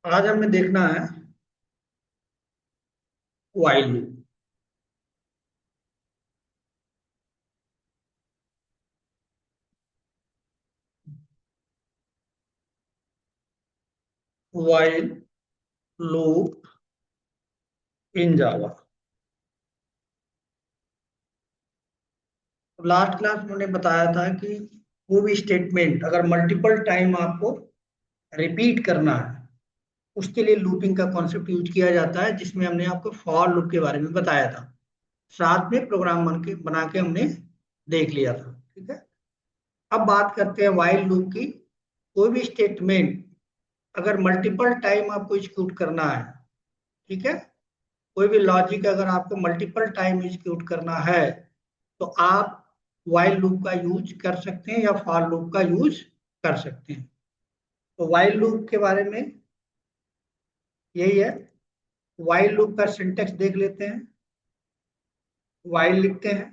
आज हमें देखना है while loop. while loop in Java. Last class में मैंने बताया था कि वो भी स्टेटमेंट अगर मल्टीपल टाइम आपको रिपीट करना है उसके लिए लूपिंग का कॉन्सेप्ट यूज किया जाता है, जिसमें हमने आपको फॉर लूप के बारे में बताया था। साथ में प्रोग्राम बना के हमने देख लिया था। ठीक है। अब बात करते हैं व्हाइल लूप की। कोई भी स्टेटमेंट अगर मल्टीपल टाइम आपको एग्जीक्यूट करना है, ठीक है, कोई भी लॉजिक अगर आपको मल्टीपल टाइम एग्जीक्यूट करना है तो आप व्हाइल लूप का यूज कर सकते हैं या फॉर लूप का यूज कर सकते हैं। तो व्हाइल लूप के बारे में यही है। व्हाइल लूप का सिंटेक्स देख लेते हैं। व्हाइल लिखते हैं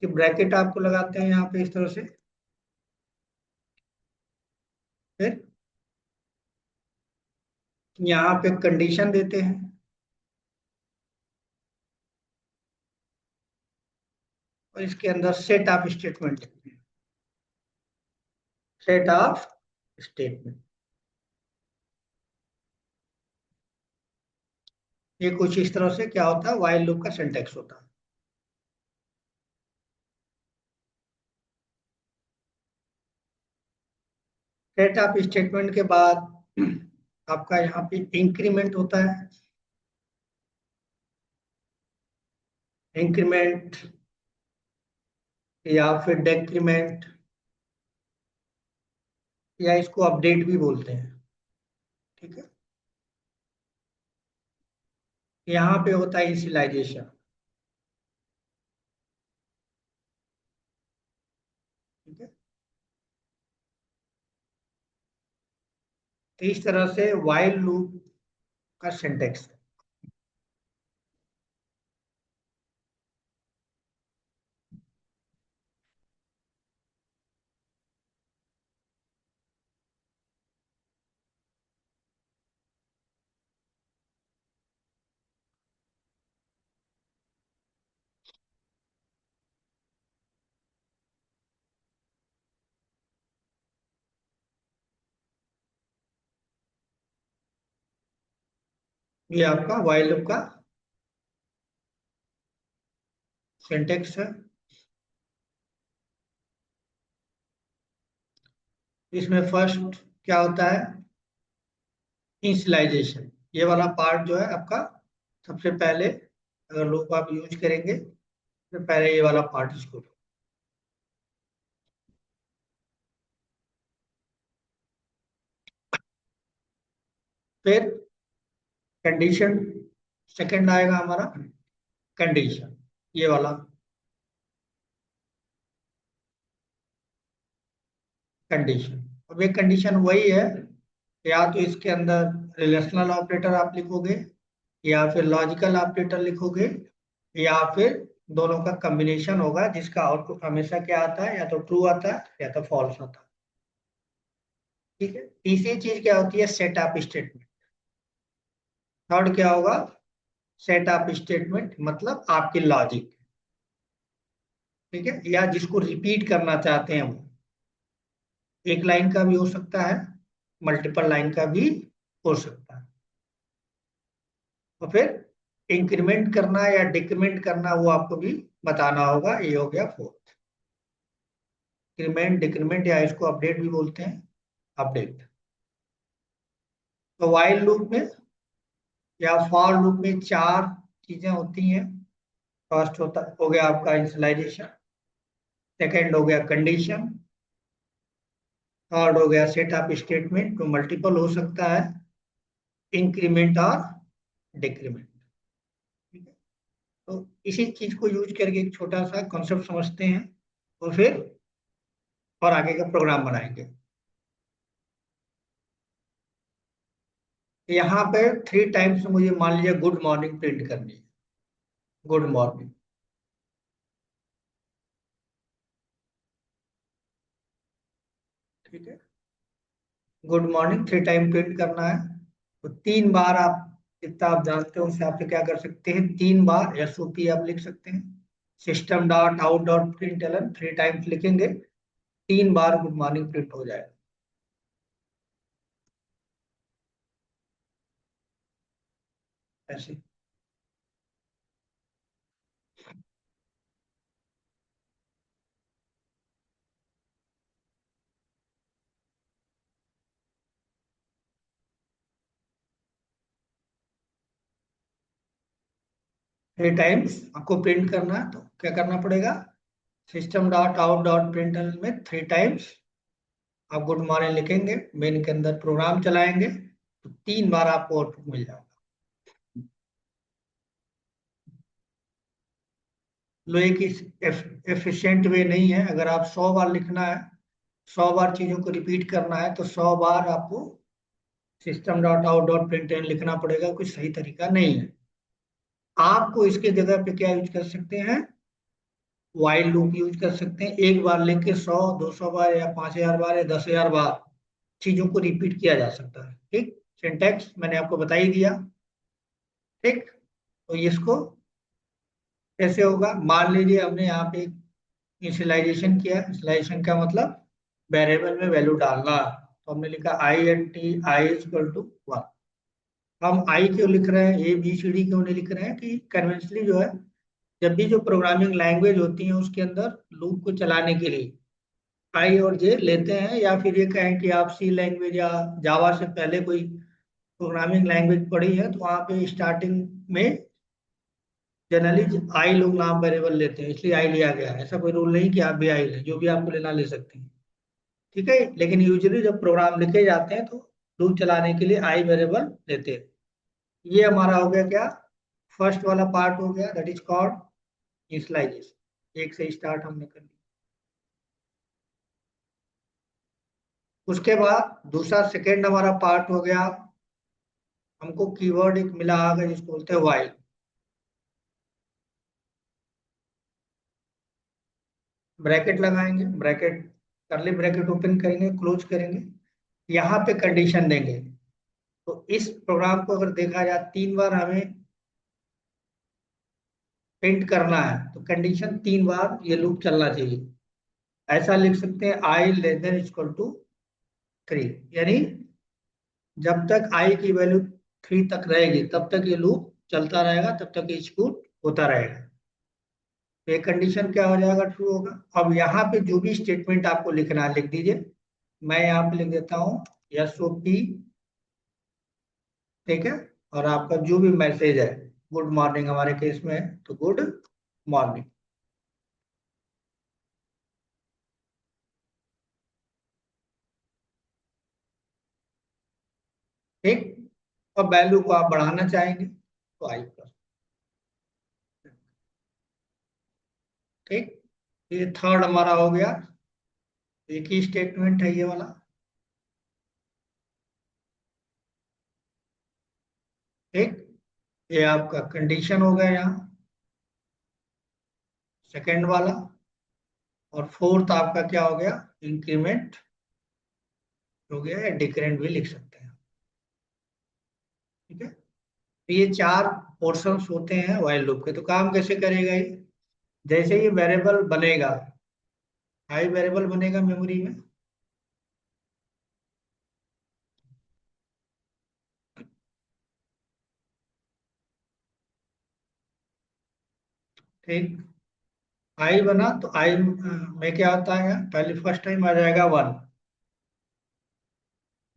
कि ब्रैकेट आपको लगाते हैं यहाँ पे इस तरह से। फिर यहाँ पे कंडीशन देते हैं और इसके अंदर सेट ऑफ स्टेटमेंट लिखते हैं। सेट ऑफ स्टेटमेंट, ये कुछ इस तरह से क्या होता है, व्हाइल लूप का सिंटेक्स होता है। सेट ऑफ स्टेटमेंट के बाद आपका यहाँ पे इंक्रीमेंट होता है। इंक्रीमेंट या फिर डेक्रीमेंट या इसको अपडेट भी बोलते हैं। ठीक है। यहाँ पे होता है इनिशियलाइजेशन। ठीक है। तो इस तरह से व्हाइल लूप का सिंटेक्स है। ये आपका व्हाइल लूप का सिंटेक्स है। इसमें फर्स्ट क्या होता है, इनिशियलाइजेशन। ये वाला पार्ट जो है आपका सबसे पहले, अगर लूप आप यूज करेंगे तो पहले ये वाला पार्ट इसको लो। फिर कंडीशन, सेकंड आएगा हमारा कंडीशन, ये वाला कंडीशन। अब ये कंडीशन वही है, या तो इसके अंदर रिलेशनल ऑपरेटर आप लिखोगे या फिर लॉजिकल ऑपरेटर लिखोगे या फिर दोनों का कॉम्बिनेशन होगा, जिसका आउटपुट हमेशा क्या आता है, या तो ट्रू आता है या तो फॉल्स आता है। ठीक है। तीसरी चीज क्या होती है, सेट ऑफ स्टेटमेंट। थर्ड क्या होगा, सेट ऑफ स्टेटमेंट मतलब आपकी लॉजिक। ठीक है। या जिसको रिपीट करना चाहते हैं वो एक लाइन का भी हो सकता है, मल्टीपल लाइन का भी हो सकता है। तो फिर इंक्रीमेंट करना या डिक्रीमेंट करना वो आपको भी बताना होगा। ये हो गया फोर्थ। इंक्रीमेंट, डिक्रीमेंट या इसको अपडेट भी बोलते हैं, अपडेट। तो व्हाइल लूप में या फॉर लूप में चार चीजें होती हैं। फर्स्ट होता हो गया आपका इनिशियलाइजेशन, सेकंड हो गया कंडीशन, थर्ड हो गया सेट ऑफ स्टेटमेंट तो मल्टीपल हो सकता है, इंक्रीमेंट और डिक्रीमेंट। ठीक है। तो इसी चीज को यूज करके एक छोटा सा कॉन्सेप्ट समझते हैं और फिर और आगे का प्रोग्राम बनाएंगे। यहाँ पे थ्री टाइम्स मुझे मान लीजिए गुड मॉर्निंग प्रिंट करनी है। Good morning. ठीक है। गुड मॉर्निंग 3 टाइम प्रिंट करना है। तो 3 बार आप, जितना आप जानते हो उस हिसाब से क्या कर सकते हैं, 3 बार SOP आप लिख सकते हैं। System dot out dot print L N 3 times लिखेंगे, 3 बार गुड मॉर्निंग प्रिंट हो जाएगा। ऐसे 3 टाइम्स आपको प्रिंट करना है, तो क्या करना पड़ेगा, system dot out dot print L N में 3 टाइम्स आप गुड मॉर्निंग लिखेंगे, मेन के अंदर प्रोग्राम चलाएंगे, तो 3 बार आपको आउटपुट मिल जाएगा। लो एक एफिशिएंट वे नहीं है, अगर आप 100 बार लिखना है, 100 बार चीजों को रिपीट करना है, तो 100 बार आपको system dot out dot println लिखना पड़ेगा, कोई सही तरीका नहीं है। आपको इसके जगह पे क्या यूज कर सकते हैं, वाइल लूप यूज कर सकते हैं। एक बार लिख के 100 200 बार या 5000 बार या 10,000 बार चीजों को रिपीट किया जा सकता है। ठीक, सिंटैक्स मैंने आपको बता ही दिया। ठीक, तो इसको कैसे होगा, मान लीजिए हमने यहाँ पे इनिशियलाइजेशन किया, इनिशियलाइजेशन का मतलब वेरिएबल में वैल्यू डालना, तो हमने लिखा I N T I is equal to 1। हम आई क्यों लिख रहे हैं, ABCD क्यों नहीं लिख रहे हैं, कि कन्वेंशनली जो है, जब भी जो प्रोग्रामिंग लैंग्वेज होती है उसके अंदर लूप को चलाने के लिए I और J लेते हैं, या फिर ये कहें कि आप C लैंग्वेज या जावा से पहले कोई प्रोग्रामिंग लैंग्वेज पढ़ी है, तो वहाँ पे स्टार्टिंग में जनरली आई लोग नाम वेरिएबल लेते हैं, इसलिए आई लिया गया है। ऐसा कोई रूल नहीं कि आप भी आई लें, जो भी आपको लेना ले सकते हैं। ठीक है, लेकिन यूजुअली जब प्रोग्राम लिखे जाते हैं तो लूप चलाने के लिए आई वेरिएबल लेते हैं। ये हमारा हो गया क्या, फर्स्ट वाला पार्ट हो गया, दैट इज कॉल्ड इनिशियलाइजेशन। एक से स्टार्ट हमने कर लिया। उसके बाद दूसरा सेकेंड हमारा पार्ट हो गया, हमको कीवर्ड एक मिला आगे जिसको बोलते हैं व्हाइल। ब्रैकेट लगाएंगे, ब्रैकेट करली ब्रैकेट ओपन करेंगे, क्लोज करेंगे, यहाँ पे कंडीशन देंगे। तो इस प्रोग्राम को अगर देखा जाए 3 बार हमें प्रिंट करना है, तो कंडीशन 3 बार ये लूप चलना चाहिए। ऐसा लिख सकते हैं आई लेस देन इक्वल टू 3, यानी जब तक आई की वैल्यू 3 तक रहेगी तब तक ये लूप चलता रहेगा, तब तक एग्जीक्यूट होता रहेगा। तो ये कंडीशन क्या हो जाएगा, ट्रू होगा। अब यहाँ पे जो भी स्टेटमेंट आपको लिखना है लिख दीजिए। मैं यहाँ पे लिख देता हूँ SOP। ठीक है, और आपका जो भी मैसेज है, गुड मॉर्निंग हमारे केस में है, तो गुड मॉर्निंग। ठीक, और वैल्यू को आप बढ़ाना चाहेंगे तो आई प्लस। ठीक, ये थर्ड हमारा हो गया, एक ही स्टेटमेंट है ये वाला। ठीक, ये आपका कंडीशन हो गया यहाँ, सेकेंड वाला। और फोर्थ आपका क्या हो गया, इंक्रीमेंट हो गया, या डिक्रीमेंट भी लिख सकते हैं। ठीक है, तो ये 4 पोर्शंस होते हैं व्हाइल लूप के। तो काम कैसे करेगा ये, जैसे ये वेरिएबल बनेगा, हाई वेरिएबल बनेगा मेमोरी में। ठीक, आई बना तो आई में क्या होता है, पहले फर्स्ट टाइम आ जाएगा 1,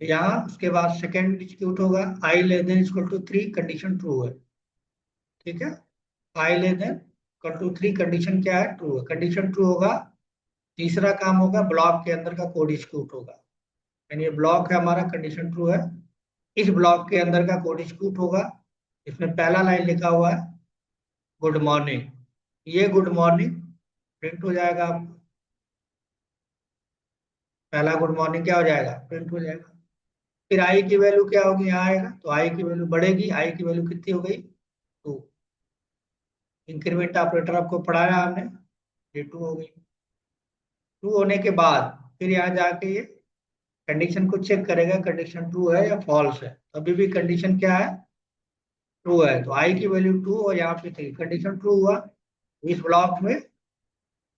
यहाँ उसके बाद सेकेंड एग्जीक्यूट होगा, I less than equal to 3, condition true है। ठीक है, I less than equal to 3 condition क्या है, ट्रू है, कंडीशन ट्रू होगा। तीसरा काम होगा, ब्लॉक के अंदर का कोड एग्जीक्यूट होगा, यानी ये ब्लॉक है हमारा, कंडीशन ट्रू है, इस ब्लॉक के अंदर का कोड एग्जीक्यूट होगा। इसमें पहला लाइन लिखा हुआ है गुड मॉर्निंग, ये गुड मॉर्निंग प्रिंट हो जाएगा आपको। पहला गुड मॉर्निंग क्या हो जाएगा, प्रिंट हो जाएगा। फिर आई की वैल्यू क्या होगी, यहाँ आएगा तो आई की वैल्यू बढ़ेगी। आई की वैल्यू कितनी हो गई, 2। इंक्रीमेंट ऑपरेटर आपको पढ़ाया हमने, ये 2 हो गई। 2 होने के बाद फिर यहाँ जाके ये कंडीशन को चेक करेगा कंडीशन ट्रू है या फॉल्स है। अभी भी कंडीशन क्या है, ट्रू है, तो आई की वैल्यू 2 और यहाँ पे 3, कंडीशन ट्रू हुआ। इस ब्लॉक में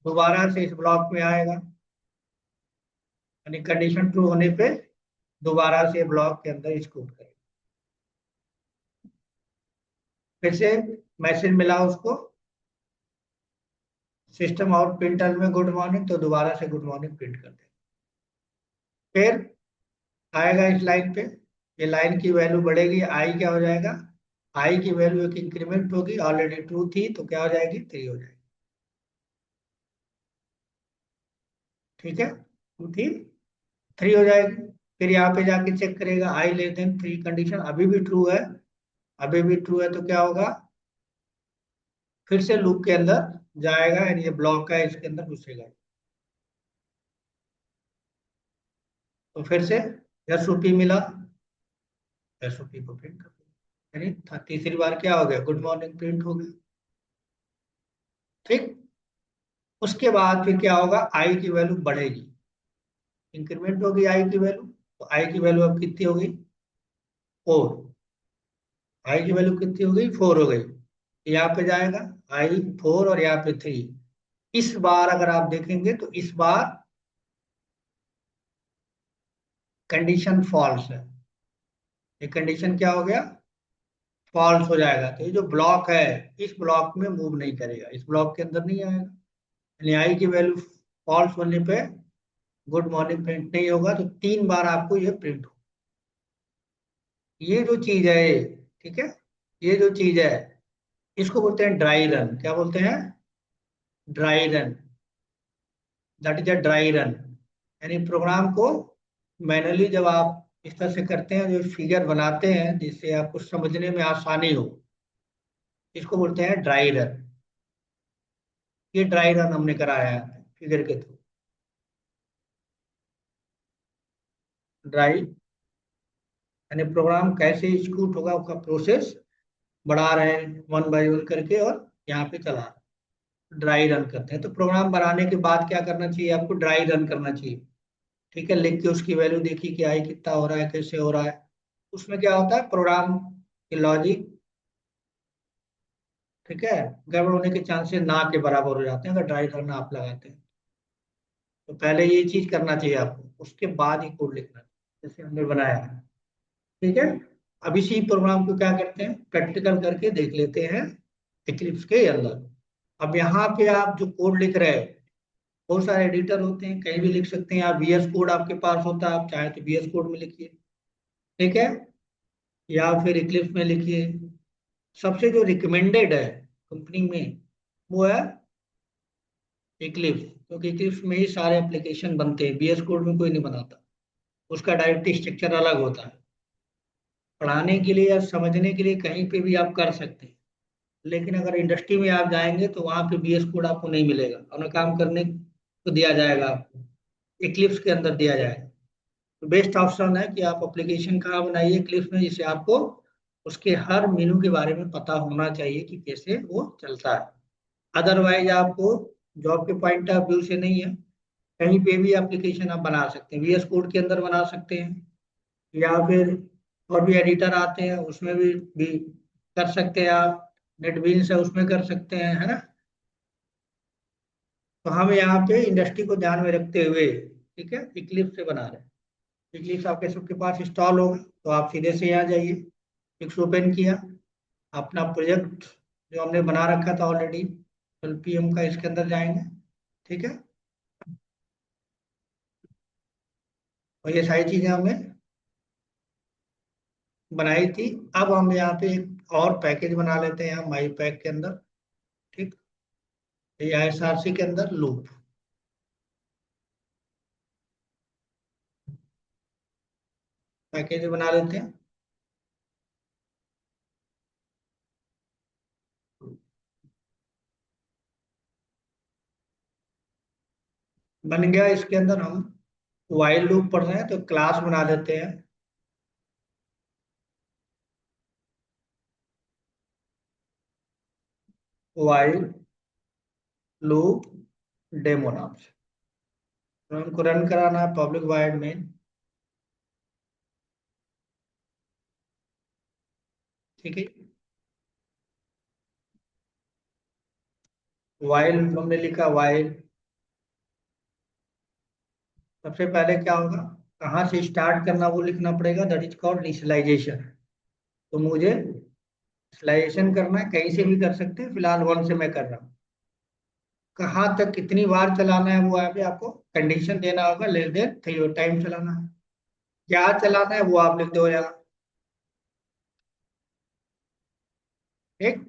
दोबारा से इस ब्लॉक में आएगा, यानी कंडीशन ट्रू होने पे दोबारा से ब्लॉक के अंदर एग्जीक्यूट करेगा। फिर से मैसेज मिला उसको सिस्टम आउट प्रिंटर में गुड मॉर्निंग, तो दोबारा से गुड मॉर्निंग प्रिंट कर देगा। फिर आएगा इस लाइन पे, ये लाइन की वैल्यू बढ़ेगी, आई क्या हो जाएगा, आई की वैल्यू एक इंक्रीमेंट होगी, ऑलरेडी ट्रू थी तो क्या हो जाएगी, 3 हो जाएगी। ठीक है, 2 थी 3 हो जाएगी। फिर यहाँ पे जाके चेक करेगा आई लेस देन 3, कंडीशन अभी भी ट्रू है, अभी भी ट्रू है तो क्या होगा, फिर से लूप के अंदर जाएगा, यानी ये ब्लॉक है इसके अंदर घुसेगा। तो फिर से एसओपी मिला, एसओपी को प्रिंट कर दिया, यानी तीसरी बार क्या हो गया, गुड मॉर्निंग प्रिंट हो गया। ठीक, उसके बाद फिर क्या होगा, आई की वैल्यू बढ़ेगी, इंक्रीमेंट होगी आई की वैल्यू, तो आई की वैल्यू अब कितनी हो गई, 4, आई की वैल्यू कितनी हो गई, 4 हो गई। यहाँ पे जाएगा आई 4 और यहाँ पे 3। इस बार अगर आप देखेंगे तो इस बार कंडीशन फॉल्स है, ये कंडीशन क्या हो गया, फॉल्स हो जाएगा। तो ये जो ब्लॉक है इस ब्लॉक में मूव नहीं करेगा, इस ब्लॉक के अंदर नहीं आएगा, यानी आई की वैल्यू फॉल्स होने पे गुड मॉर्निंग प्रिंट नहीं होगा, तो 3 बार आपको ये प्रिंट हो। ये जो चीज है, ठीक है, ये जो चीज है इसको बोलते हैं ड्राई रन। क्या बोलते हैं, dry run, that is a dry run. यानी प्रोग्राम को मैनुअली जब आप इस तरह से करते हैं, जो फिगर बनाते हैं जिससे आपको समझने में आसानी हो, इसको बोलते हैं ड्राई रन। ये ड्राई रन हमने कराया है फिगर के थ्रू। ड्राई यानी प्रोग्राम कैसे एग्जीक्यूट होगा उसका प्रोसेस बढ़ा रहे हैं वन बाय वन करके, और यहाँ पे चला रहे हैं, ड्राई रन करते हैं। तो प्रोग्राम बनाने के बाद क्या करना चाहिए आपको, ड्राई रन करना चाहिए। ठीक है, लिख के उसकी वैल्यू देखी कि आई कितना हो रहा है, कैसे हो रहा है। उसमें क्या होता है, प्रोग्राम के लॉजिक, ठीक है, गड़बड़ होने के चांसेस ना के बराबर हो जाते हैं अगर ड्राई रन आप लगाते हैं। तो पहले ये चीज करना चाहिए आपको, उसके बाद ही कोड लिखना चाहिए, जैसे हमने बनाया है। ठीक है, अब इसी प्रोग्राम को क्या करते हैं, प्रैक्टिकल करके देख लेते हैं इक्लिप्स के अंदर। अब यहाँ पे आप जो कोड लिख रहे हैं, बहुत सारे एडिटर होते हैं, कहीं भी लिख सकते हैं आप, वीएस कोड आपके पास होता है, आप चाहे तो वीएस कोड में लिखिए, ठीक है, या फिर इक्लिप्स में लिखिए। सबसे जो रिकमेंडेड है कंपनी में वो है इक्लिप्स, क्योंकि इक्लिप्स में ही सारे एप्लीकेशन बनते हैं, वीएस कोड में कोई नहीं बनाता, उसका डायरेक्ट स्ट्रक्चर अलग होता है। पढ़ाने के लिए या समझने के लिए कहीं पे भी आप कर सकते हैं, लेकिन अगर इंडस्ट्री में आप जाएंगे तो वहां पे बीएस कोड आपको नहीं मिलेगा, और काम करने को दिया जाएगा आपको, इक्लिप्स के अंदर दिया जाएगा। तो बेस्ट ऑप्शन है कि आप एप्लीकेशन कहाँ बनाइए इक्लिप्स में, जिससे आपको उसके हर मेनू के बारे में पता होना चाहिए कि कैसे वो चलता है। अदरवाइज आपको जॉब के पॉइंट ऑफ व्यू से नहीं है, कहीं पे भी एप्लीकेशन आप बना सकते हैं, वीएस कोड के अंदर बना सकते हैं, या फिर और भी एडिटर आते हैं उसमें भी कर सकते हैं आप, नेटबीन्स है उसमें कर सकते हैं, है ना। तो हम यहाँ पे इंडस्ट्री को ध्यान में रखते हुए, ठीक है, इक्लिप्स से बना रहे हैं। इक्लिप्स आपके सबके पास इंस्टॉल होगा, तो आप सीधे से यहाँ जाइए, फिक्स ओपन किया, अपना प्रोजेक्ट जो हमने बना रखा था ऑलरेडी एलपीएम का, इसके अंदर जाएंगे, ठीक है, और ये सारी चीजें हमने बनाई थी। अब हम यहाँ पे एक और पैकेज बना लेते हैं यहाँ माई पैक के अंदर, ठीक, ये आईएसआरसी के अंदर लूप पैकेज बना लेते हैं। बन गया, इसके अंदर हम वाइल लूप पढ़ रहे हैं तो क्लास बना देते हैं, वाइल लूप डेमो नाम से। तो हमको रन कराना है पब्लिक वाइड मेन, ठीक है। वाइल हमने लिखा, वाइल सबसे पहले क्या होगा, कहाँ से स्टार्ट करना वो लिखना पड़ेगा, दैट इज कॉल्ड इनिशियलाइजेशन। तो मुझे इनिशियलाइजेशन करना है, कहीं से भी कर सकते हैं, फिलहाल वन से मैं कर रहा हूँ। कहाँ तक कितनी बार चलाना है वो यहाँ पे आपको कंडीशन देना होगा, लेस देन 3 टाइम चलाना है। क्या चलाना है वो आप लिख दो यहाँ। ठीक।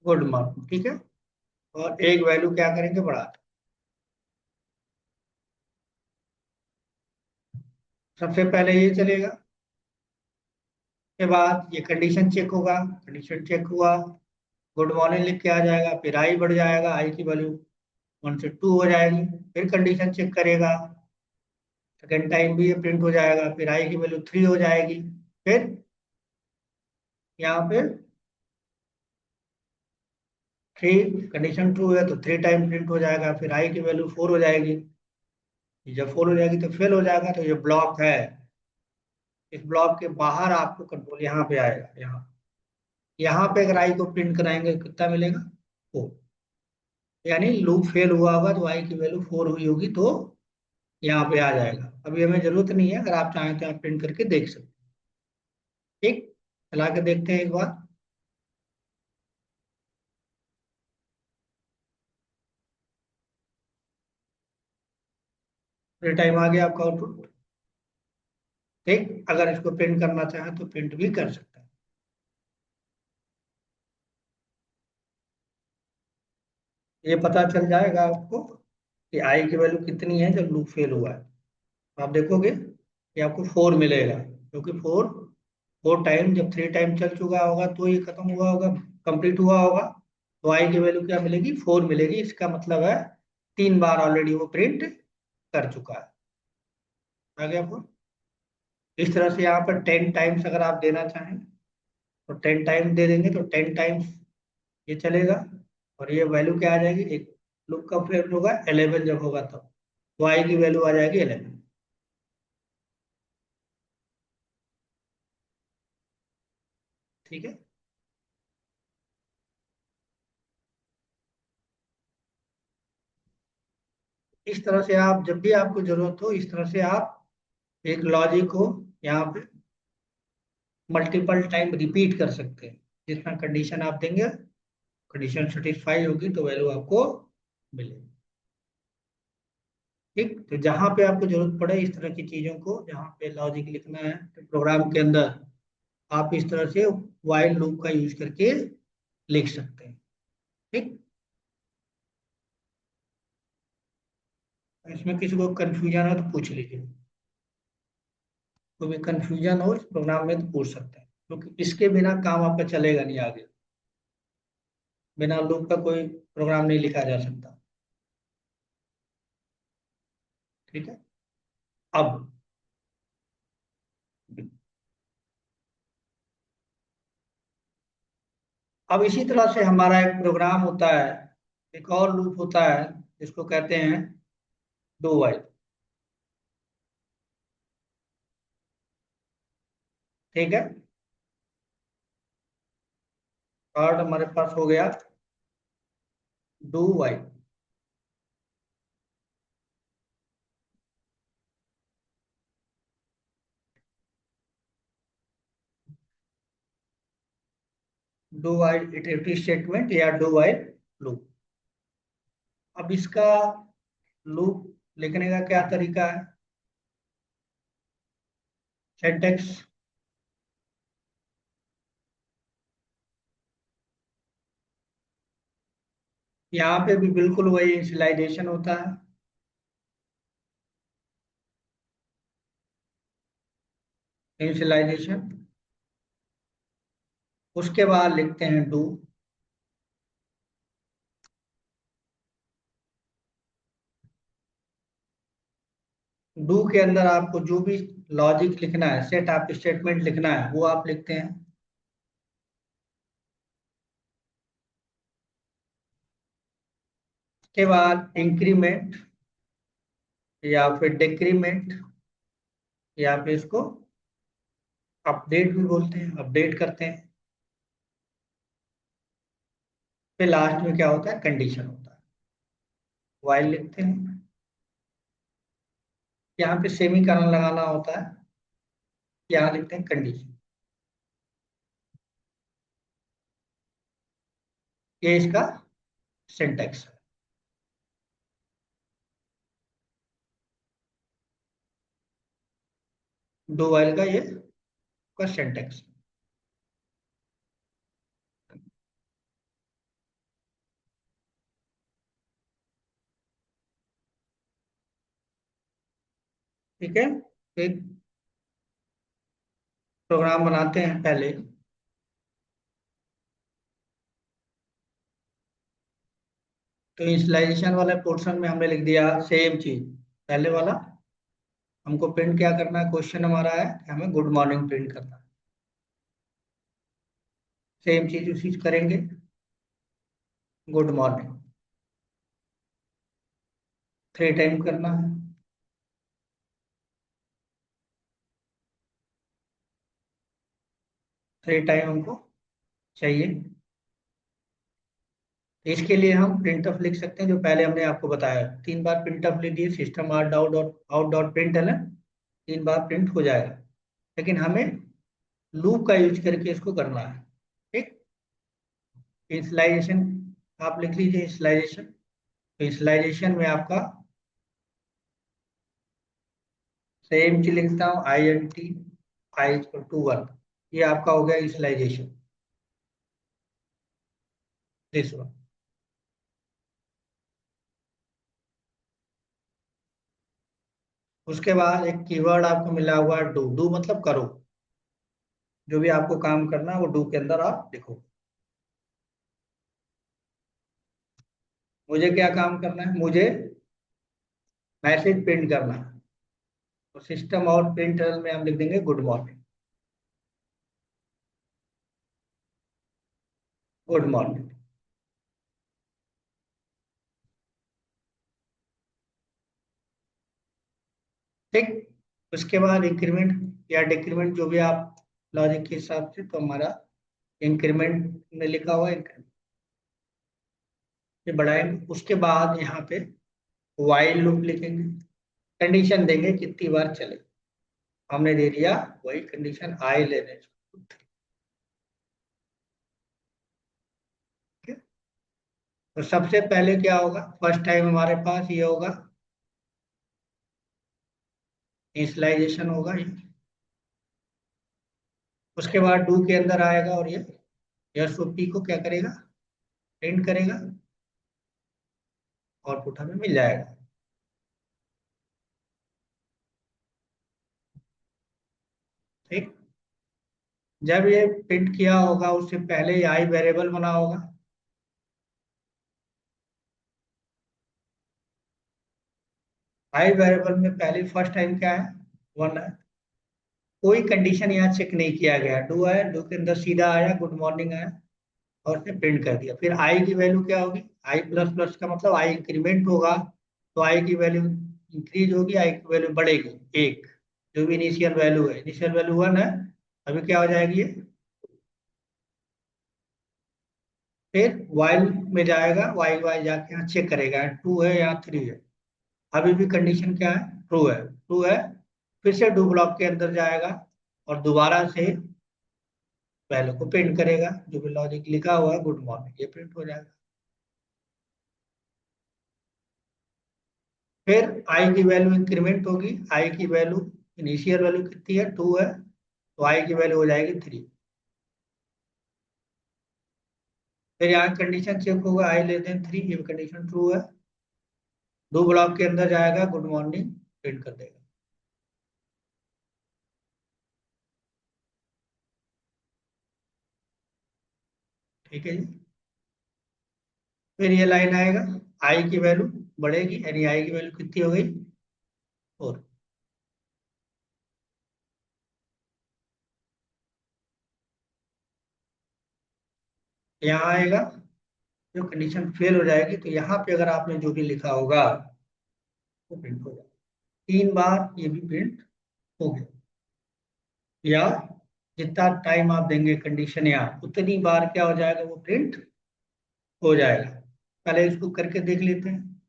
गुड मॉर्निंग, ठीक है। और एक वैल्यू क्या करेंगे, बढ़ा दें। सबसे पहले ये चलेगा, के बाद ये कंडीशन चेक होगा, कंडीशन चेक हुआ, गुड मॉर्निंग लिख के आ जाएगा, फिर आई बढ़ जाएगा, आई की वैल्यू 1 से 2 हो जाएगी। फिर कंडीशन चेक करेगा, सेकेंड टाइम भी ये प्रिंट हो जाएगा, फिर आई की वैल्यू 3 हो जाएगी। फिर यहाँ पे 3, कंडीशन ट्रू है तो 3 टाइम प्रिंट हो जाएगा, फिर आई की वैल्यू 4 हो जाएगी। जब 4 हो जाएगी तो फेल हो जाएगा, तो ये ब्लॉक है। इस ब्लॉक के बाहर आपको कंट्रोल यहाँ पे आएगा, यहाँ पे अगर आई को प्रिंट कराएंगे तो कितना मिलेगा, 4। यानी लूप फेल हुआ होगा तो आई की वैल्यू 4 हुई होगी, तो यहाँ पे आ जाएगा। अभी हमें जरूरत नहीं है, अगर आप चाहें तो आप प्रिंट करके देख सकते हैं। ठीक, चला के देखते हैं एक बार। फ्री टाइम आ गया आपका आउटपुट। ठीक, अगर इसको प्रिंट करना चाहे तो प्रिंट भी कर सकते हैं। ये पता चल जाएगा आपको कि आई की वैल्यू कितनी है जब लूप फेल हुआ है। आप देखोगे कि आपको 4 मिलेगा, क्योंकि 4 टाइम, जब 3 टाइम चल चुका होगा तो ये खत्म हुआ होगा, कंप्लीट हुआ होगा। तो आई की वैल्यू क्या मिलेगी, 4 मिलेगी। इसका मतलब है 3 बार ऑलरेडी वो प्रिंट कर चुका है। आ गया आपको। इस तरह से यहाँ पर 10 टाइम्स अगर आप देना चाहें तो 10 टाइम्स दे देंगे, तो 10 टाइम्स ये चलेगा। और ये वैल्यू क्या आ जाएगी, एक लूप का फ्रेम होगा 11 जब होगा तब, तो आई की वैल्यू आ जाएगी 11। ठीक है। इस तरह से आप जब भी आपको जरूरत हो, इस तरह से आप एक लॉजिक को यहाँ पे मल्टीपल टाइम रिपीट कर सकते हैं। जितना कंडीशन आप देंगे, कंडीशन सेटिस्फाई होगी तो वैल्यू आपको मिलेगी। ठीक, तो जहां पे आपको जरूरत पड़े इस तरह की चीजों को, जहां पे लॉजिक लिखना है तो प्रोग्राम के अंदर आप इस तरह से वाइल लूप का यूज करके लिख सकते हैं। ठीक, इसमें किसी को कंफ्यूजन हो तो पूछ लीजिए। कोई भी कंफ्यूजन हो इस प्रोग्राम में तो पूछ सकते हैं, क्योंकि इसके बिना काम आपका चलेगा नहीं आगे। बिना लूप का कोई प्रोग्राम नहीं लिखा जा सकता। ठीक है। अब अब इसी तरह से हमारा एक प्रोग्राम होता है, एक और लूप होता है जिसको कहते हैं डू वाइल। ठीक है। थर्ड हमारे पास हो गया do while. Do while iterative statement या डू वाइल लूप। अब इसका लूप लिखने का क्या तरीका है, सिंटेक्स। यहाँ पे भी बिल्कुल वही इनिशियलाइजेशन होता है। इनिशियलाइजेशन, उसके बाद लिखते हैं डू। डू के अंदर आपको जो भी लॉजिक लिखना है, सेट आप स्टेटमेंट लिखना है, वो आप लिखते हैं। उसके बाद इंक्रीमेंट, या फिर डिक्रीमेंट, या फिर इसको अपडेट भी बोलते हैं, अपडेट करते हैं। फिर लास्ट में क्या होता है, कंडीशन होता है। वाइल लिखते हैं, यहाँ पे सेमी कॉलन लगाना होता है, यहाँ लिखते हैं कंडीशन। ये इसका सिंटैक्स है। डू वाइल का ये का सिंटैक्स। ठीक है, एक प्रोग्राम बनाते हैं पहले। तो इनिशियलाइजेशन वाले पोर्शन में हमने लिख दिया सेम चीज पहले वाला। हमको प्रिंट क्या करना है, क्वेश्चन हमारा है कि हमें गुड मॉर्निंग प्रिंट करना है। सेम चीज उसी से करेंगे, गुड मॉर्निंग 3 टाइम करना है। 3 टाइम हमको चाहिए। इसके लिए हम प्रिंटफ लिख सकते हैं, जो पहले हमने आपको बताया 3 बार प्रिंटफ लिख दिए, सिस्टम आउट डॉट प्रिंट है ना, 3 बार प्रिंट हो जाएगा। लेकिन हमें लूप का यूज करके इसको करना है। ठीक, इनिशियलाइजेशन आप लिख लीजिए इनिशियलाइजेशन। तो इनिशियलाइजेशन में आपका सेम चीज लिखता हूँ, INT i=1। ये आपका हो गया इनिशियलाइजेशन, दिस वन। उसके बाद एक कीवर्ड आपको मिला हुआ है डू। डू मतलब करो, जो भी आपको काम करना है वो डू के अंदर आप लिखो। मुझे क्या काम करना है, मुझे मैसेज प्रिंट करना है। तो सिस्टम और प्रिंटर में हम लिख देंगे गुड मॉर्निंग, गुड मॉर्निंग। ठीक, उसके बाद इंक्रीमेंट या डिक्रीमेंट, जो भी आप लॉजिक के हिसाब से। तो हमारा इंक्रीमेंट में लिखा हुआ है, ये बढ़ाएंगे। उसके बाद यहाँ पे वाइल लूप लिखेंगे, कंडीशन देंगे कितनी बार चले। हमने दे दिया वही कंडीशन, आई लेने। ठीक है? तो सबसे पहले क्या होगा, फर्स्ट टाइम हमारे पास ये होगा, इनिशियलाइजेशन होगा ये। उसके बाद डू के अंदर आएगा और ये एसओपी को क्या करेगा, प्रिंट करेगा, आउटपुट हमें मिल जाएगा। ठीक, जब ये प्रिंट किया होगा उससे पहले ये आई वेरिएबल बना होगा। आई वेरिएबल में पहले फर्स्ट टाइम क्या है, 1 है। कोई कंडीशन यहाँ चेक नहीं किया गया, डू है, डू के अंदर सीधा आया गुड मॉर्निंग आया और उसने प्रिंट कर दिया। फिर आई की वैल्यू क्या होगी, आई प्लस प्लस का मतलब आई इंक्रीमेंट होगा, तो आई की वैल्यू इंक्रीज होगी, आई की वैल्यू बढ़ेगी एक। जो भी इनिशियल वैल्यू है, इनिशियल वैल्यू 1 है, अभी क्या हो जाएगी ये। फिर वाइल में जाएगा, वाई वाई जाके यहाँ चेक करेगा 2 है या 3 है। अभी भी कंडीशन क्या है, ट्रू है, ट्रू है। फिर से डू ब्लॉक के अंदर जाएगा और दोबारा से वैल्यू को प्रिंट करेगा, जो भी लॉजिक लिखा हुआ है गुड मॉर्निंग, ये प्रिंट हो जाएगा। फिर आई की वैल्यू इंक्रीमेंट होगी, आई की वैल्यू इनिशियल वैल्यू कितनी है, 2 है, तो आई की वैल्यू हो जाएगी 3। फिर यहाँ कंडीशन चेक होगा, आई लेस देन 3, ये कंडीशन ट्रू है। दो ब्लॉक के अंदर जाएगा, गुड मॉर्निंग प्रिंट कर देगा। ठीक है जी। फिर ये लाइन आएगा, आई की वैल्यू बढ़ेगी, यानी आई की वैल्यू कितनी हो गई, 4। यहाँ आएगा, जो कंडीशन फेल हो जाएगी, तो यहाँ पे अगर आपने जो भी लिखा होगा वो प्रिंट हो जाएगा। 3 बार ये भी प्रिंट हो गया, या जितना टाइम आप देंगे कंडीशन या उतनी बार क्या हो जाएगा, वो प्रिंट हो जाएगा। पहले इसको करके देख लेते हैं।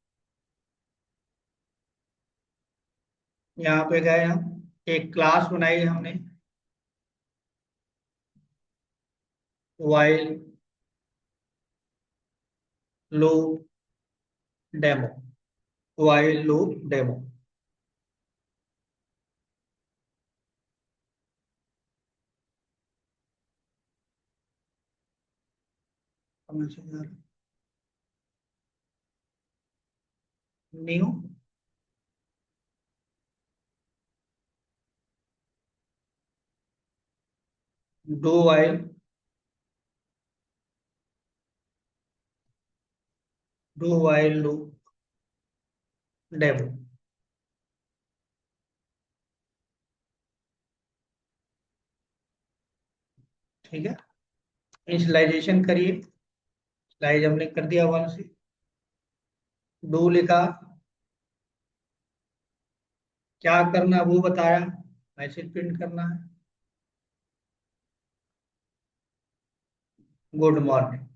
यहाँ पे गए हम, एक क्लास बनाई है हमने, while loop demo, while loop demo. New do while loop demo. ठीक है, इनिशियलाइजेशन करिए। स्लाइड हमने कर दिया 1 से, डू लिखा, क्या करना वो बताया, मैसेज प्रिंट करना है, गुड मॉर्निंग।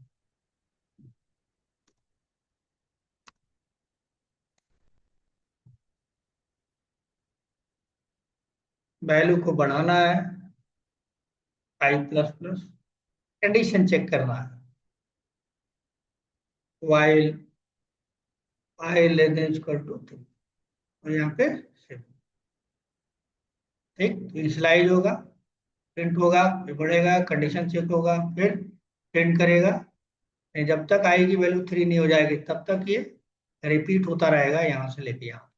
वैल्यू को बढ़ाना है, i++। कंडीशन चेक करना है, while I less than equal to 3, और यहाँ पे shift। ठीक, इनिशियलाइज होगा, प्रिंट होगा, फिर बढ़ेगा, कंडीशन चेक होगा, फिर प्रिंट करेगा। नहीं, जब तक आई की वैल्यू 3 नहीं हो जाएगी तब तक ये रिपीट होता रहेगा, यहाँ से लेके यहाँ।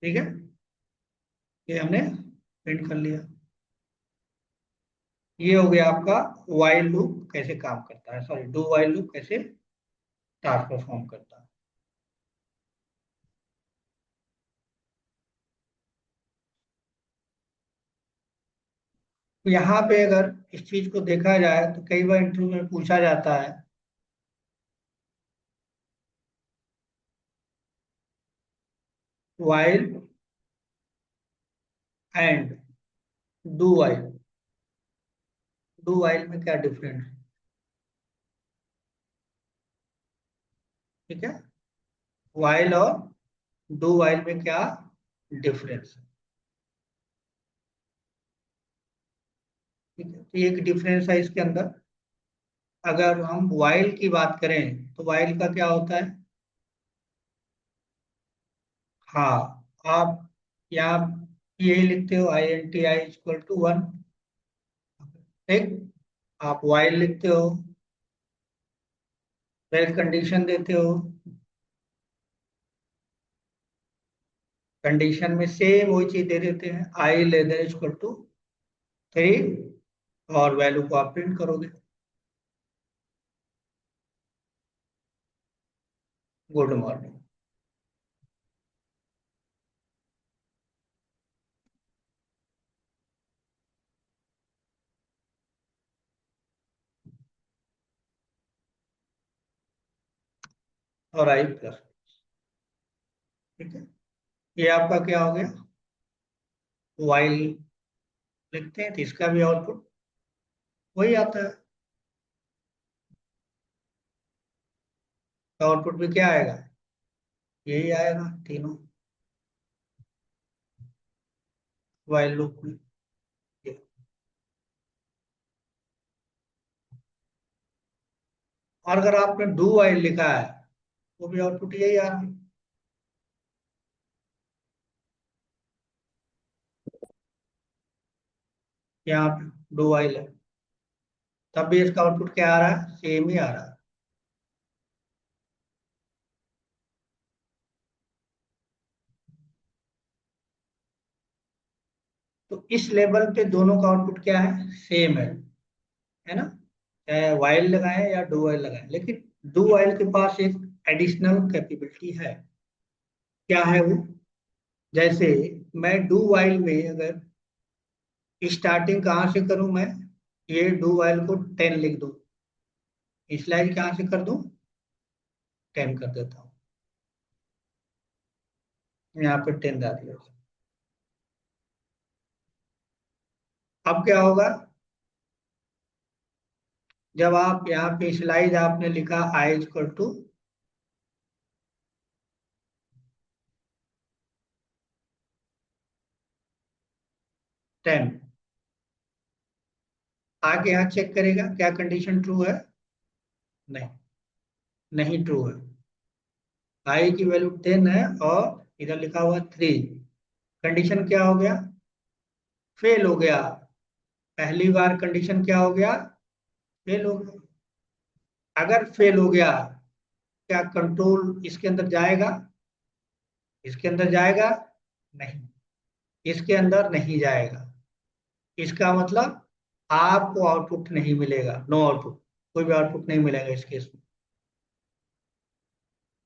ठीक है, ये हमने प्रिंट कर लिया। ये हो गया आपका वाइल लूप कैसे काम करता है, सॉरी डू वाइल लूप कैसे टास्क परफॉर्म करता है। तो यहाँ पे अगर इस चीज को देखा जाए तो कई बार इंटरव्यू में पूछा जाता है, while and do while, do while में क्या डिफरेंस है। ठीक है, वाइल और डू वाइल में क्या डिफरेंस है। ठीक है, तो एक डिफरेंस है इसके अंदर। अगर हम वाइल की बात करें तो वाइल का क्या होता है, हाँ, आप यहाँ यही लिखते हो, INTI=1। ठीक, आप वाइल लिखते हो, फिर कंडीशन देते हो, कंडीशन में सेम वही चीज दे देते हैं, i<3, और वैल्यू को आप प्रिंट करोगे, गुड मॉर्निंग। और i+। ठीक है, ये आपका क्या हो गया, वाइल लिखते हैं तो इसका भी आउटपुट वही आता है। आउटपुट भी क्या आएगा, यही आएगा तीनों वाइल लूप में। और अगर आपने डू वाइल लिखा है वो भी आउटपुट यही आ रहा है। यहाँ पे डू वाइल है, तब भी इसका आउटपुट क्या आ रहा है, सेम ही आ रहा है। तो इस लेवल पे दोनों का आउटपुट क्या है, सेम है ना, चाहे वाइल लगाएं या डू वाइल लगाएं। लेकिन डू वाइल के पास एक एडिशनल कैपेबिलिटी है, क्या है वो, जैसे मैं डू वाइल में अगर स्टार्टिंग कहाँ से करूं, मैं ये डू वाइल को 10 लिख दूं, इनिशियलाइज कहाँ से कर दूं, 10 कर देता हूँ, यहाँ पे 10 डाल दिया। अब क्या होगा, जब आप यहाँ पे इनिशियलाइज आपने लिखा आई इक्वल टू 10, आगे यहाँ चेक करेगा क्या कंडीशन ट्रू है, नहीं, नहीं ट्रू है। आई की वैल्यू 10 है और इधर लिखा हुआ 3, कंडीशन क्या हो गया, फेल हो गया। पहली बार कंडीशन क्या हो गया, फेल हो गया। अगर फेल हो गया, क्या कंट्रोल इसके अंदर जाएगा, इसके अंदर जाएगा, नहीं, इसके अंदर नहीं जाएगा। इसका मतलब आपको आउटपुट नहीं मिलेगा, नो आउटपुट, कोई भी आउटपुट नहीं मिलेगा इस केस में,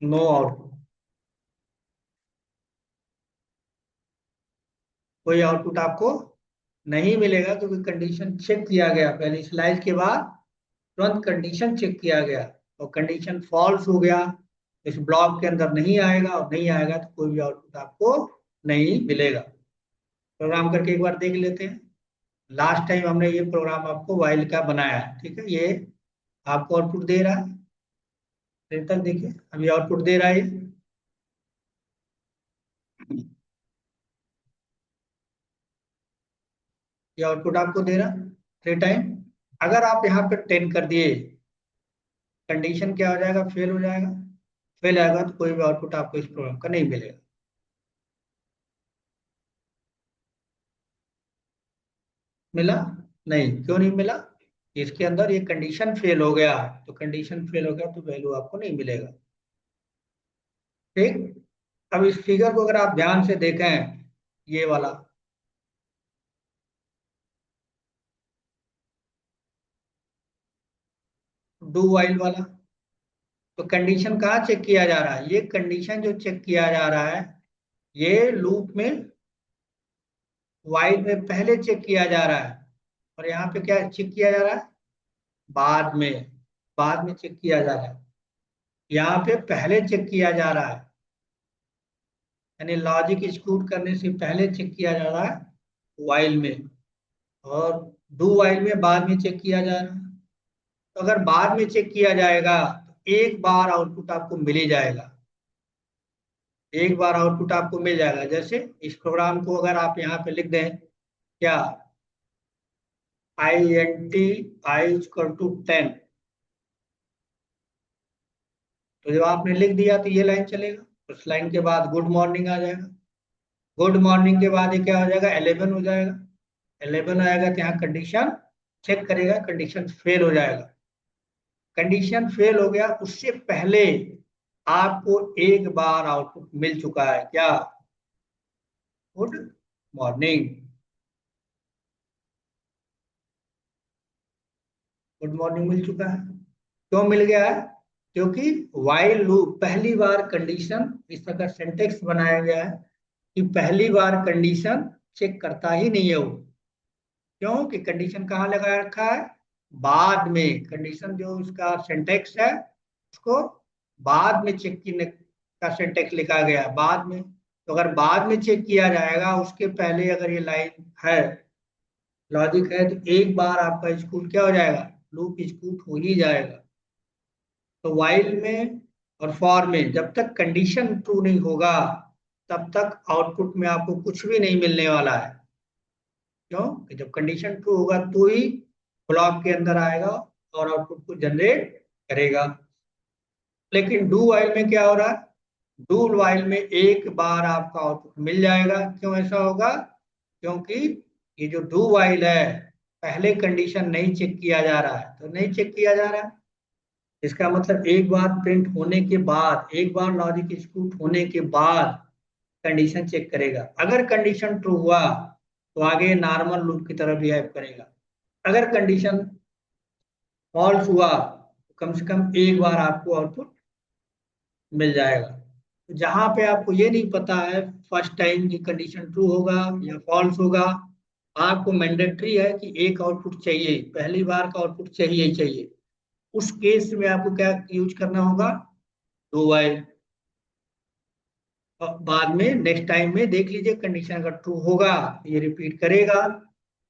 नो आउटपुट, कोई आउटपुट आपको नहीं मिलेगा, क्योंकि कंडीशन चेक किया गया पहले स्लाइड के बाद, तुरंत कंडीशन चेक किया गया और कंडीशन फॉल्स हो गया, इस ब्लॉक के अंदर नहीं आएगा, और नहीं आएगा तो कोई भी आउटपुट आपको नहीं मिलेगा। प्रोग्राम करके एक बार देख लेते हैं। लास्ट टाइम हमने ये प्रोग्राम आपको वाइल का बनाया है, ठीक है, ये आपको आउटपुट दे रहा है, देर तक देखिए अभी आउटपुट दे रहा है ये आउटपुट आपको दे रहा है 3 टाइम। अगर आप यहाँ पे 10 कर दिए, कंडीशन क्या हो जाएगा, फेल हो जाएगा, फेल आएगा तो कोई भी आउटपुट आपको इस प्रोग्राम का नहीं मिलेगा। मिला, नहीं, क्यों नहीं मिला, इसके अंदर ये कंडीशन फेल हो गया, तो कंडीशन फेल हो गया तो वैल्यू आपको नहीं मिलेगा। ठीक, अब इस फिगर को अगर आप ध्यान से देखें, ये वाला डू वाइल वाला, तो कंडीशन कहाँ चेक किया जा रहा है, ये कंडीशन जो चेक किया जा रहा है, ये लूप में वाइल में पहले चेक किया जा रहा है, और यहाँ पे क्या चेक किया जा रहा है, बाद में, बाद में चेक किया जा रहा है, यहाँ पे पहले चेक किया जा रहा है, यानी लॉजिक एग्जीक्यूट करने से पहले चेक किया जा रहा है वाइल में, और डू वाइल में बाद में चेक किया जा रहा है। तो अगर बाद में चेक किया जाएगा तो एक बार आउटपुट आपको मिल ही जाएगा, एक बार आउटपुट आपको मिल जाएगा। जैसे इस प्रोग्राम को अगर आप यहाँ पे लिख दें, क्या, I N T I equal to 10, तो जब आपने लिख दिया तो ये लाइन चलेगा, उस लाइन के बाद गुड मॉर्निंग आ जाएगा, गुड मॉर्निंग के बाद ये क्या हो जाएगा, 11 हो जाएगा, 11 आएगा तो यहाँ कंडीशन चेक करेगा, कंडीशन फेल हो जाएगा। कंडीशन फेल हो गया, उससे पहले आपको एक बार आउटपुट मिल चुका है, क्या, गुड मॉर्निंग, गुड मॉर्निंग मिल चुका है। क्यों मिल गया है, क्योंकि वाइल लूप पहली बार कंडीशन, इस तरह का सिंटेक्स बनाया गया है कि पहली बार कंडीशन चेक करता ही नहीं है वो। क्यों कि कंडीशन कहाँ लगा रखा है, बाद में, कंडीशन जो उसका सिंटेक्स है उसको बाद में चेक करने का सिंटेक्स लिखा गया है, बाद में। तो अगर बाद में चेक किया जाएगा, उसके पहले अगर ये लाइन है, लॉजिक है, तो एक बार आपका एग्जीक्यूट क्या हो जाएगा, लूप एग्जीक्यूट हो ही जाएगा। तो वाइल में और फॉर में जब तक कंडीशन ट्रू नहीं होगा, तब तक आउटपुट में आपको कुछ भी नहीं मिलने वाला है। क्यों कि जब कंडीशन ट्रू होगा तो ही ब्लॉक के अंदर आएगा और आउटपुट को जनरेट करेगा। लेकिन डू वाइल में क्या हो रहा है, डू वाइल में एक बार आपका आउटपुट मिल जाएगा। क्यों ऐसा होगा, क्योंकि ये जो डू वाइल है, पहले कंडीशन नहीं चेक किया जा रहा है, तो नहीं चेक किया जा रहा है, इसका मतलब एक बार प्रिंट होने के बाद, एक बार लॉजिक एग्जीक्यूट होने के बाद कंडीशन चेक करेगा। अगर कंडीशन ट्रू हुआ तो आगे नॉर्मल लूप की तरह बिहेव करेगा, अगर कंडीशन फॉल्स हुआ तो कम से कम एक बार आपको आउटपुट मिल जाएगा। तो जहां पे आपको ये नहीं पता है फर्स्ट टाइम की कंडीशन ट्रू होगा या फॉल्स होगा, आपको मैंडेटरी है कि एक आउटपुट चाहिए, पहली बार का आउटपुट चाहिए ही चाहिए। उस केस में आपको क्या यूज करना होगा, डू वाइल। बाद में नेक्स्ट टाइम में देख लीजिए, कंडीशन अगर ट्रू होगा ये रिपीट करेगा,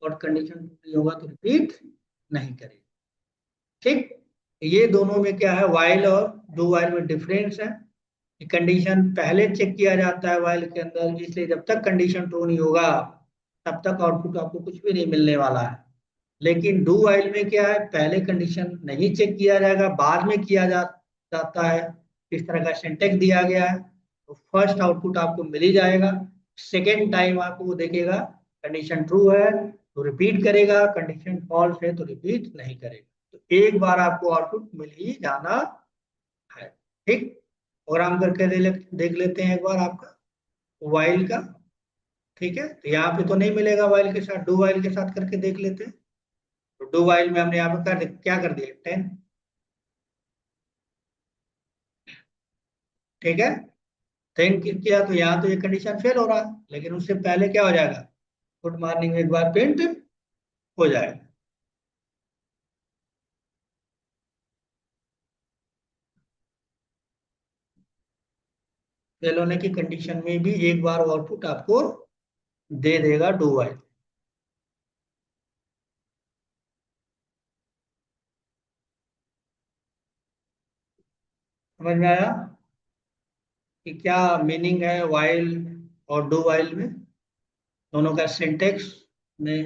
और कंडीशन ट्रू नहीं होगा तो रिपीट नहीं करेगा। ठीक, ये दोनों में क्या है, वाइल और डू वाइल में डिफरेंस है। कंडीशन पहले चेक किया जाता है वाइल के अंदर, इसलिए जब तक कंडीशन ट्रू नहीं होगा तब तक आउटपुट आपको कुछ भी नहीं मिलने वाला है। लेकिन डू वाइल में क्या है, पहले कंडीशन नहीं चेक किया जाएगा, बाद में किया जाता है। इस तरह का सिंटेक्स दिया गया है, तो फर्स्ट आउटपुट आपको मिल ही जाएगा। सेकेंड टाइम आपको वो देखेगा, कंडीशन ट्रू है तो रिपीट करेगा, कंडीशन फॉल्स है तो रिपीट नहीं करेगा। तो एक बार आपको आउटपुट मिल ही जाना है। ठीक, प्रोग्राम करके देख लेते हैं एक बार आपका वाइल का। ठीक है, तो यहाँ पे तो नहीं मिलेगा वाइल के साथ, डू वाइल के साथ करके देख लेते हैं। तो डू वाइल में हमने यहाँ पे क्या कर दिया, 10। ठीक है, 10 किया तो यहाँ तो ये कंडीशन फेल हो रहा है, लेकिन उससे पहले क्या हो जाएगा, गुड मॉर्निंग में एक बार प्रिंट हो जाएगा। फेल होने की कंडीशन में भी एक बार आउटपुट आपको दे देगा डू वाइल। समझ में आया कि क्या मीनिंग है वाइल और डू वाइल में? दोनों का सिंटेक्स में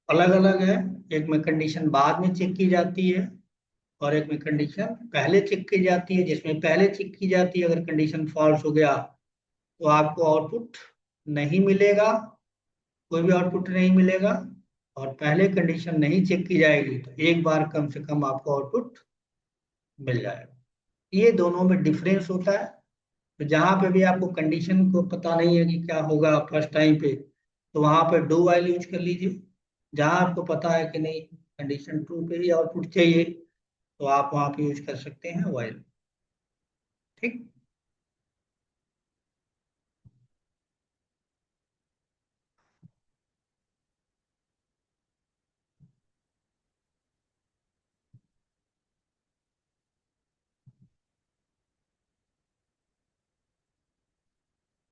अलग अलग है। एक में कंडीशन बाद में चेक की जाती है, और एक में कंडीशन पहले चेक की जाती है। जिसमें पहले चेक की जाती है, अगर कंडीशन फॉल्स हो गया तो आपको आउटपुट नहीं मिलेगा, कोई भी आउटपुट नहीं मिलेगा। और पहले कंडीशन नहीं चेक की जाएगी तो एक बार कम से कम आपको आउटपुट मिल जाएगा। ये दोनों में डिफरेंस होता है। तो जहां पे भी आपको कंडीशन को पता नहीं है कि क्या होगा फर्स्ट टाइम पे, तो वहां पे डू वाइल यूज कर लीजिए। जहां आपको पता है कि नहीं कंडीशन ट्रू पे ही आउटपुट चाहिए, तो आप वहां पे यूज कर सकते हैं वाइल। ठीक।